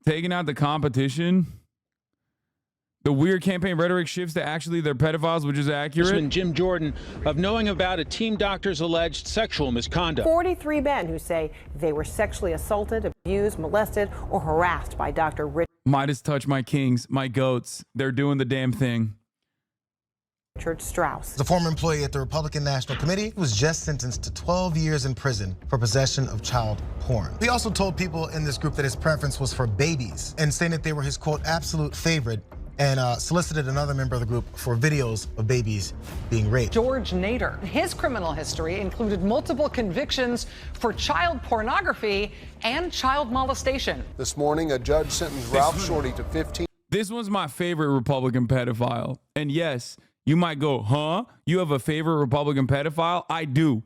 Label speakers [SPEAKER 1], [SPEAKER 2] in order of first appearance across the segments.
[SPEAKER 1] Taking out the competition. The weird campaign rhetoric shifts to actually they're pedophiles, which is accurate.
[SPEAKER 2] Jim Jordan of knowing about a team doctor's alleged sexual misconduct.
[SPEAKER 3] 43 men who say they were sexually assaulted, abused, molested, or harassed by Dr.
[SPEAKER 1] Meidas Touch, my kings, my goats. They're doing the damn thing.
[SPEAKER 3] Richard Strauss.
[SPEAKER 4] The former employee at the Republican National Committee was just sentenced to 12 years in prison for possession of child porn. He also told people in this group that his preference was for babies and saying that they were his, quote, absolute favorite, and solicited another member of the group for videos of babies being raped.
[SPEAKER 5] George Nader. His criminal history included multiple convictions for child pornography and child molestation.
[SPEAKER 6] This morning, a judge sentenced Ralph Shorty to 15.
[SPEAKER 1] This one's my favorite Republican pedophile. And yes, you might go, huh? You have a favorite Republican pedophile? I do.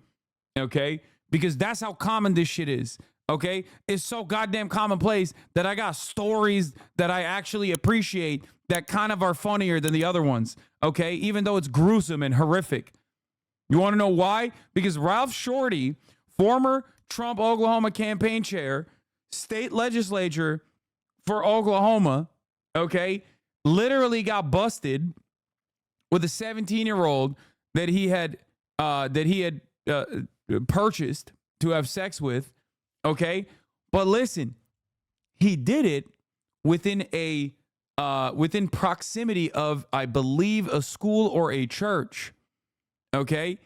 [SPEAKER 1] Okay? Because that's how common this shit is. Okay? It's so goddamn commonplace that I got stories that I actually appreciate that kind of are funnier than the other ones. Okay? Even though it's gruesome and horrific. You want to know why? Because Ralph Shorty, former Trump Oklahoma campaign chair, state legislature for Oklahoma, okay, literally got busted with a 17-year-old that he had purchased to have sex with, okay? But listen, he did it within proximity of, I believe, a school or a church, okay?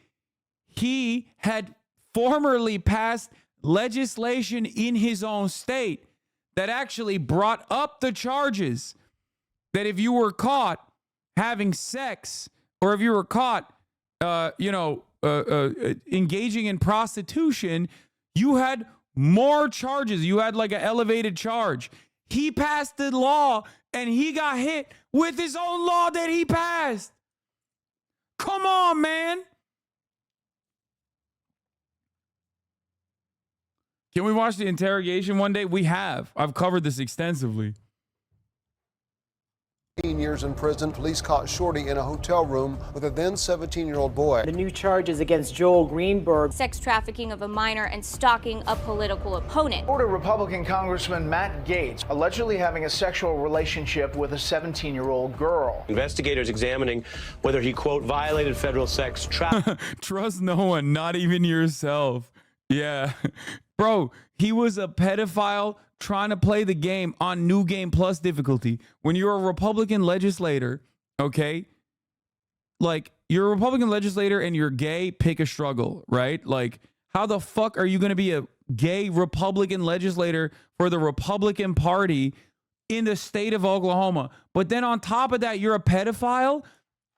[SPEAKER 1] He had formerly passed legislation in his own state that actually brought up the charges that if you were caught having sex, or if you were caught, engaging in prostitution, you had more charges. You had like an elevated charge. He passed the law and he got hit with his own law that he passed. Come on, man. Can we watch the interrogation one day? We have. I've covered this extensively.
[SPEAKER 6] 15 years in prison. Police caught Shorty in a hotel room with a then 17-year-old boy.
[SPEAKER 3] The new charges against Joel Greenberg.
[SPEAKER 7] Sex trafficking of a minor and stalking a political opponent.
[SPEAKER 8] Florida Republican Congressman Matt Gaetz allegedly having a sexual relationship with a 17-year-old girl.
[SPEAKER 9] Investigators examining whether he, quote, violated federal sex trafficking.
[SPEAKER 1] Trust no one, not even yourself. Yeah. Bro, he was a pedophile trying to play the game on New Game Plus difficulty. When you're a Republican legislator, okay? Like, you're a Republican legislator and you're gay, pick a struggle, right? Like, how the fuck are you going to be a gay Republican legislator for the Republican Party in the state of Oklahoma? But then on top of that, you're a pedophile?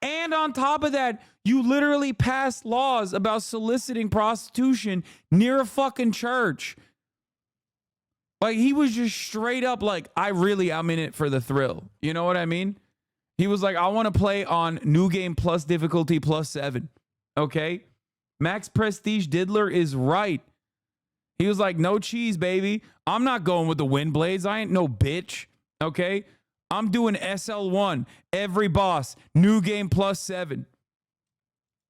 [SPEAKER 1] And on top of that, you literally passed laws about soliciting prostitution near a fucking church. Like, he was just straight up like, I'm in it for the thrill. You know what I mean? He was like, I want to play on New Game Plus difficulty +7. Okay? Max Prestige Diddler is right. He was like, no cheese, baby. I'm not going with the wind blades. I ain't no bitch. Okay? I'm doing SL1. Every boss. New Game +7.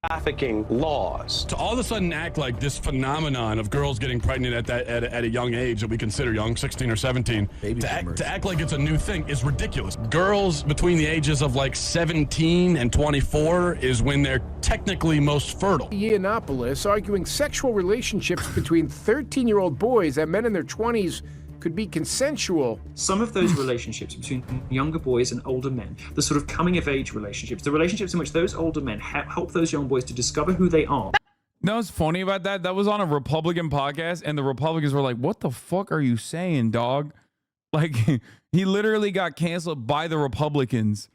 [SPEAKER 9] Trafficking laws.
[SPEAKER 10] To all of a sudden act like this phenomenon of girls getting pregnant at a young age that we consider young, 16 or 17, to act like it's a new thing is ridiculous. Girls between the ages of like 17 and 24 is when they're technically most fertile.
[SPEAKER 11] Yiannopoulos arguing sexual relationships between 13-year-old boys and men in their 20s could be consensual.
[SPEAKER 12] Some of those relationships between younger boys and older men, the sort of coming of age relationships, the relationships in which those older men help those young boys to discover who they are.
[SPEAKER 1] That was funny about that. That was on a Republican podcast, and the Republicans were like, what the fuck are you saying, dog? Like, he literally got canceled by the Republicans.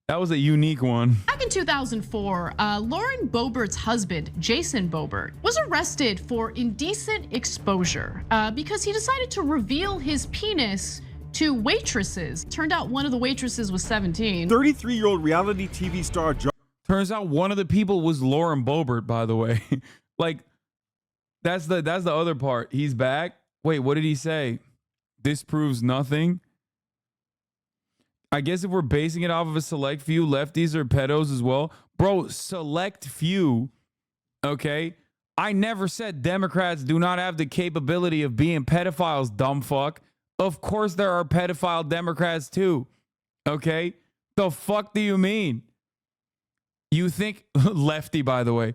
[SPEAKER 1] That was a unique one.
[SPEAKER 13] Back in 2004, Lauren Boebert's husband, Jason Boebert, was arrested for indecent exposure because he decided to reveal his penis to waitresses. Turned out one of the waitresses was 17.
[SPEAKER 14] 33-year-old reality TV star.
[SPEAKER 1] Turns out one of the people was Lauren Boebert, by the way. Like, that's the other part. He's back. Wait, what did he say? This proves nothing. I guess if we're basing it off of a select few, lefties are pedos as well. Bro, select few, okay? I never said Democrats do not have the capability of being pedophiles, dumb fuck. Of course there are pedophile Democrats too. Okay? The fuck do you mean? You think, lefty, by the way,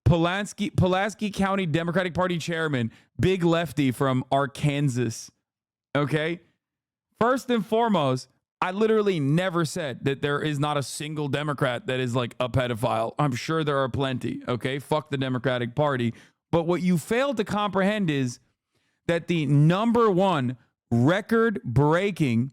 [SPEAKER 1] Pulaski County Democratic Party chairman, big lefty from Arkansas. Okay? First and foremost, I literally never said that there is not a single Democrat that is like a pedophile. I'm sure there are plenty. Okay? Fuck the Democratic Party. But what you fail to comprehend is that the number one record-breaking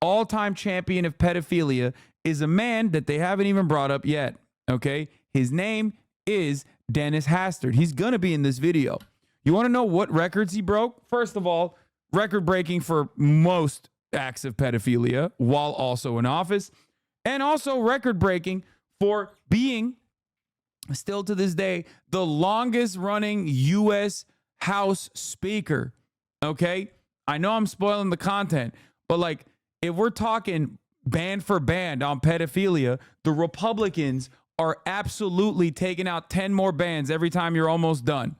[SPEAKER 1] all-time champion of pedophilia is a man that they haven't even brought up yet, okay? His name is Dennis Hastert. He's going to be in this video. You want to know what records he broke? First of all, record-breaking for most acts of pedophilia while also in office, and also record-breaking for being, still to this day, the longest-running U.S. House Speaker, okay? I know I'm spoiling the content, but like, if we're talking band for band on pedophilia, the Republicans are absolutely taking out 10 more bands every time you're almost done.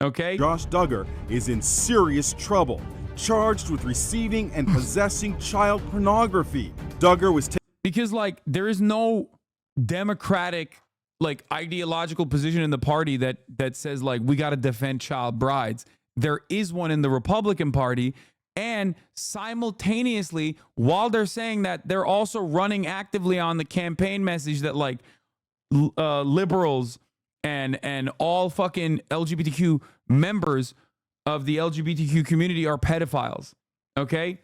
[SPEAKER 1] Okay?
[SPEAKER 14] Josh Duggar is in serious trouble, charged with receiving and possessing child pornography. Duggar was
[SPEAKER 1] because like there is no democratic like ideological position in the party that says like we got to defend child brides. There is one in the Republican Party. And simultaneously, while they're saying that, they're also running actively on the campaign message that like liberals and all fucking LGBTQ members of the LGBTQ community are pedophiles. Okay?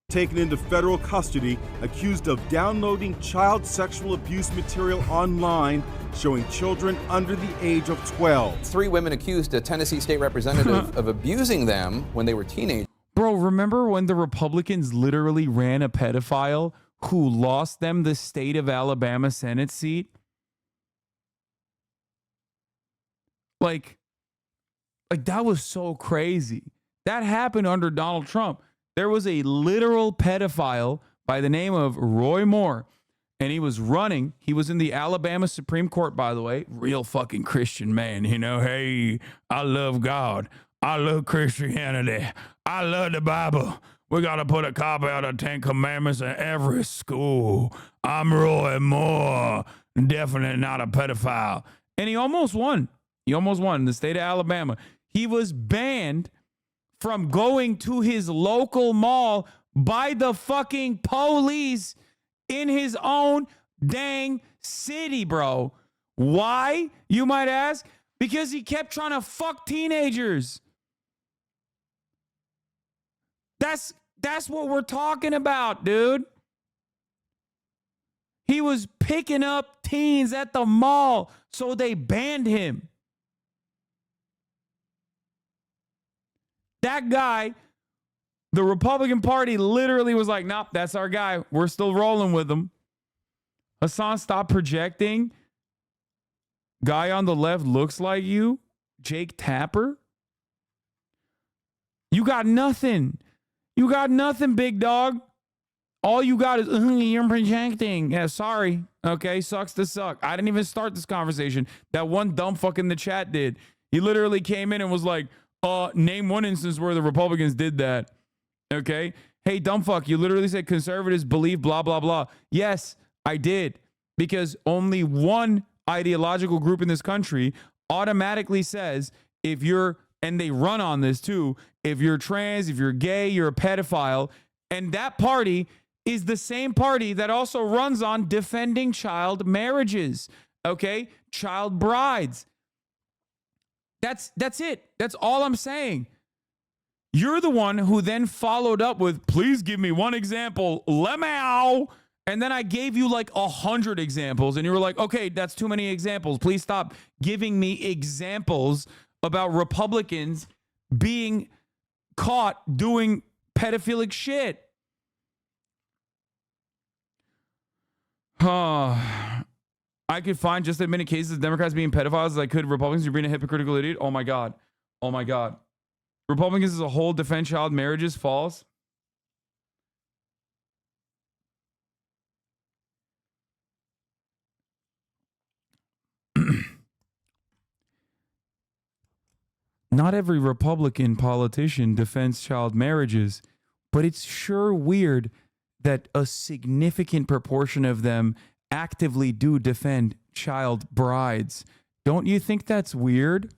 [SPEAKER 14] Taken into federal custody, accused of downloading child sexual abuse material online showing children under the age of 12.
[SPEAKER 15] 3 women accused a Tennessee state representative of abusing them when they were teenagers.
[SPEAKER 1] Bro, remember when the Republicans literally ran a pedophile who lost them the state of Alabama Senate seat? Like that was so crazy. That happened under Donald Trump. There was a literal pedophile by the name of Roy Moore, and he was running. He was in the Alabama Supreme Court, by the way. Real fucking Christian man, you know. Hey, I love God. I love Christianity. I love the Bible. We got to put a copy of the 10 Commandments in every school. I'm Roy Moore. Definitely not a pedophile. And he almost won. He almost won in the state of Alabama. He was banned from going to his local mall by the fucking police in his own dang city, bro. Why, you might ask? Because he kept trying to fuck teenagers. That's what we're talking about, dude. He was picking up teens at the mall, so they banned him. That guy, the Republican Party literally was like, nope, that's our guy. We're still rolling with him. Hasan, stop projecting. Guy on the left looks like you. Jake Tapper. You got nothing. You got nothing, big dog. All you got is, you're projecting. Yeah, sorry. Okay, sucks to suck. I didn't even start this conversation. That one dumb fuck in the chat did. He literally came in and was like, name one instance where the Republicans did that. Okay? Hey, dumb fuck, you literally said conservatives believe blah, blah, blah. Yes, I did. Because only one ideological group in this country automatically says if you're, and they run on this too, if you're trans, if you're gay, you're a pedophile. And that party is the same party that also runs on defending child marriages, okay? Child brides. That's it. That's all I'm saying. You're the one who then followed up with, please give me one example, lemao. And then I gave you like 100 examples and you were like, okay, that's too many examples. Please stop giving me examples about Republicans being caught doing pedophilic shit. I could find just as many cases of Democrats being pedophiles as I could Republicans. You're being a hypocritical idiot. Oh my God. Oh my God. Republicans as a whole defend child marriages. False. Not every Republican politician defends child marriages. but it's sure weird that a significant proportion of them actively do defend child brides. Don't you think that's weird?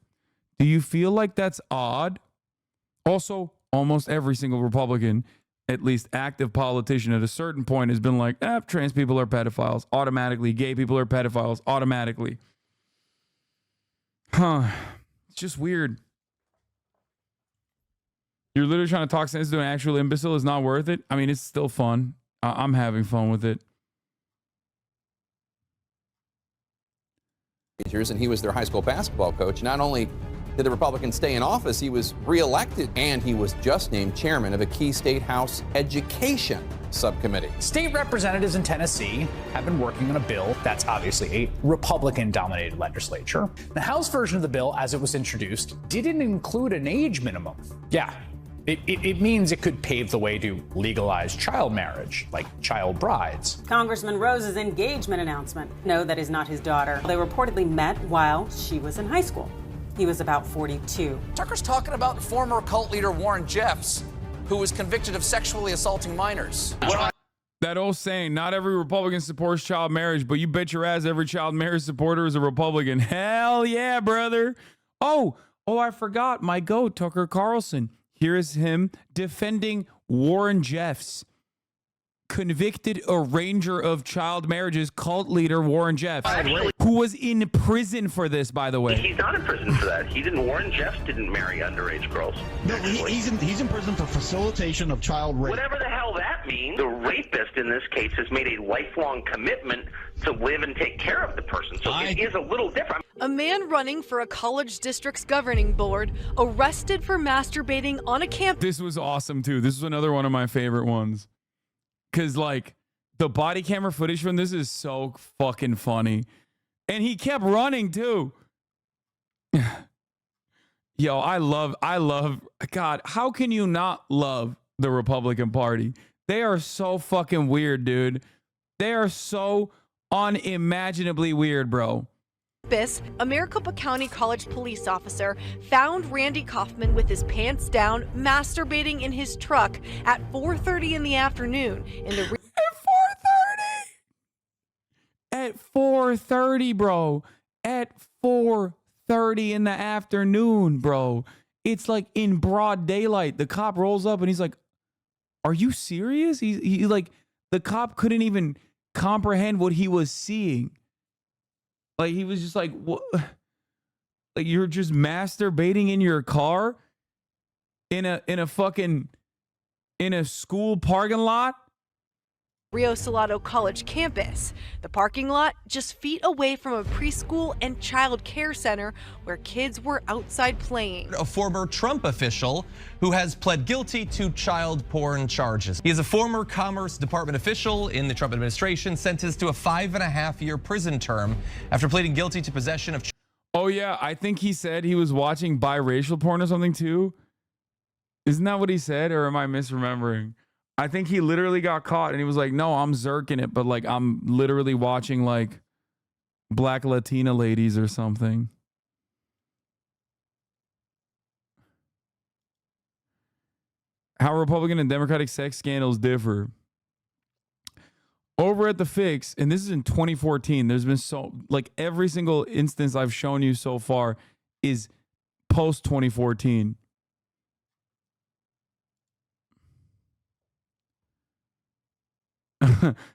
[SPEAKER 1] Do you feel like that's odd? Also, almost every single Republican, at least active politician at a certain point, has been like, trans people are pedophiles automatically. Gay people are pedophiles automatically. It's just weird. You're literally trying to talk sense to an actual imbecile is not worth it. I mean, it's still fun. I'm having fun with it.
[SPEAKER 15] And he was their high school basketball coach. Not only did the Republican stay in office, he was reelected, and he was just named chairman of a key state House education subcommittee.
[SPEAKER 16] State representatives in Tennessee have been working on a bill that's obviously a Republican-dominated legislature. The House version of the bill, as it was introduced, didn't include an age minimum. Yeah, it means it could pave the way to legalize child marriage, like child brides.
[SPEAKER 17] Congressman Rose's engagement announcement. No, that is not his daughter. They reportedly met while she was in high school. He was about 42.
[SPEAKER 18] Tucker's talking about former cult leader Warren Jeffs, who was convicted of sexually assaulting minors.
[SPEAKER 1] That old saying, not every Republican supports child marriage, but you bet your ass every child marriage supporter is a Republican. Hell yeah, brother. Oh, I forgot my goat, Tucker Carlson. Here is him defending Warren Jeffs. Convicted arranger of child marriages, cult leader Warren Jeffs, who was in prison for this, by the way.
[SPEAKER 19] He's not in prison for that. Warren Jeffs didn't marry underage girls.
[SPEAKER 20] No, he's in prison for facilitation of child rape.
[SPEAKER 19] Whatever the hell that means. The rapist in this case has made a lifelong commitment to live and take care of the person. So it is a little different.
[SPEAKER 21] A man running for a college district's governing board arrested for masturbating on a campus.
[SPEAKER 1] This was awesome, too. This was another one of my favorite ones. Because, like, the body camera footage from this is so fucking funny. And he kept running, too. Yo, I love, God, how can you not love the Republican Party? They are so fucking weird, dude. They are so unimaginably weird, bro.
[SPEAKER 21] A Maricopa County College police officer found Randy Kaufman with his pants down, masturbating in his truck at 4:30 in the afternoon.
[SPEAKER 1] At 4:30, bro. At 4:30 in the afternoon, bro. It's like in broad daylight. The cop rolls up and he's like, "Are you serious?" He like, the cop couldn't even comprehend what he was seeing. Like, he was just like, what? Like, you're just masturbating in your car in a school parking lot?
[SPEAKER 21] Rio Salado College campus. The parking lot just feet away from a preschool and child care center where kids were outside playing.
[SPEAKER 22] A former Trump official who has pled guilty to child porn charges. He is a former Commerce Department official in the Trump administration, sentenced to a 5.5-year prison term after pleading guilty to possession of.
[SPEAKER 1] Oh yeah, I think he said he was watching biracial porn or something too. Isn't that what he said, or am I misremembering? I think he literally got caught and he was like, no, I'm zerking it, but like I'm literally watching like black Latina ladies or something. How Republican and Democratic sex scandals differ. Over at The Fix, and this is in 2014, there's been so, like, every single instance I've shown you so far is post 2014.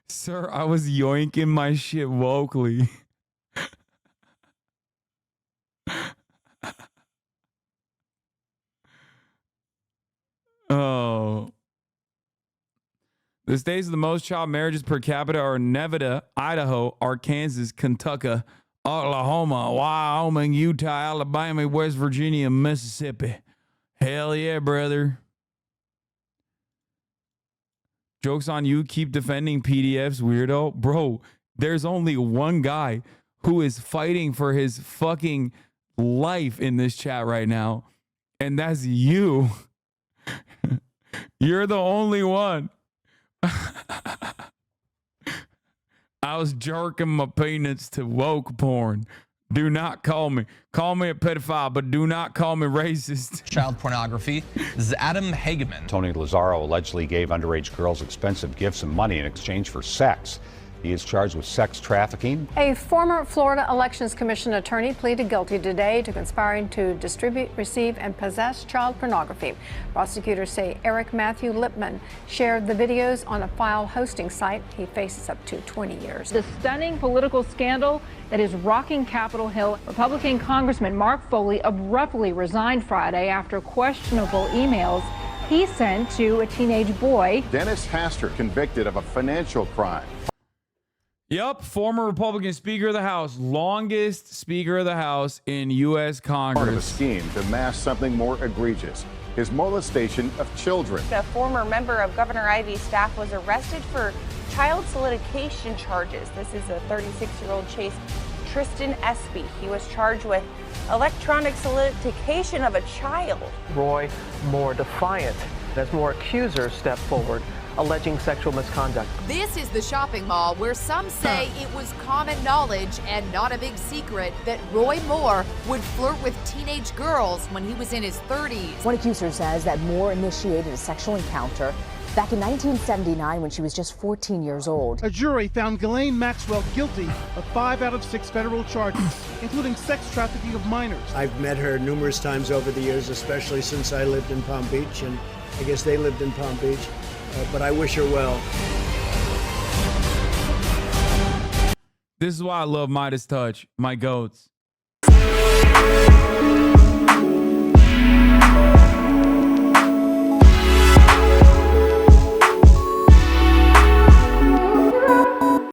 [SPEAKER 1] Sir, I was yoinking my shit vocally. Oh. The states with the most child marriages per capita are Nevada, Idaho, Arkansas, Kentucky, Oklahoma, Wyoming, Utah, Alabama, West Virginia, Mississippi. Hell yeah, brother. Joke's on you, keep defending PDFs, weirdo. Bro, there's only one guy who is fighting for his fucking life in this chat right now, and that's you. You're the only one. I was jerking my peanuts to woke porn. Do not call me. Call me a pedophile, but do not call me racist.
[SPEAKER 22] Child pornography. This is Adam Hageman.
[SPEAKER 2] Tony Lazzaro allegedly gave underage girls expensive gifts and money in exchange for sex. He is charged with sex trafficking.
[SPEAKER 4] A former Florida Elections Commission attorney pleaded guilty today to conspiring to distribute, receive, and possess child pornography. Prosecutors say Eric Matthew Lipman shared the videos on a file hosting site. He faces up to 20 years.
[SPEAKER 23] The stunning political scandal that is rocking Capitol Hill. Republican Congressman Mark Foley abruptly resigned Friday after questionable emails he sent to a teenage boy.
[SPEAKER 24] Dennis Hastert convicted of a financial crime.
[SPEAKER 1] Yup, former Republican Speaker of the House, longest Speaker of the House in U.S. Congress.
[SPEAKER 24] Part of a scheme to mask something more egregious, his molestation of children.
[SPEAKER 25] A former member of Governor Ivey's staff was arrested for child solicitation charges. This is a 36-year-old Chase Tristan Espy. He was charged with electronic solicitation of a child.
[SPEAKER 26] Roy more defiant as more accusers step forward, alleging sexual misconduct.
[SPEAKER 27] This is the shopping mall where some say it was common knowledge and not a big secret that Roy Moore would flirt with teenage girls when he was in his 30s.
[SPEAKER 28] One accuser says that Moore initiated a sexual encounter back in 1979 when she was just 14 years old.
[SPEAKER 29] A jury found Ghislaine Maxwell guilty of 5 out of 6 federal charges, including sex trafficking of minors.
[SPEAKER 30] I've met her numerous times over the years, especially since I lived in Palm Beach, and I guess they lived in Palm Beach. But I wish her well.
[SPEAKER 1] This is why I love Meidas Touch, my goats.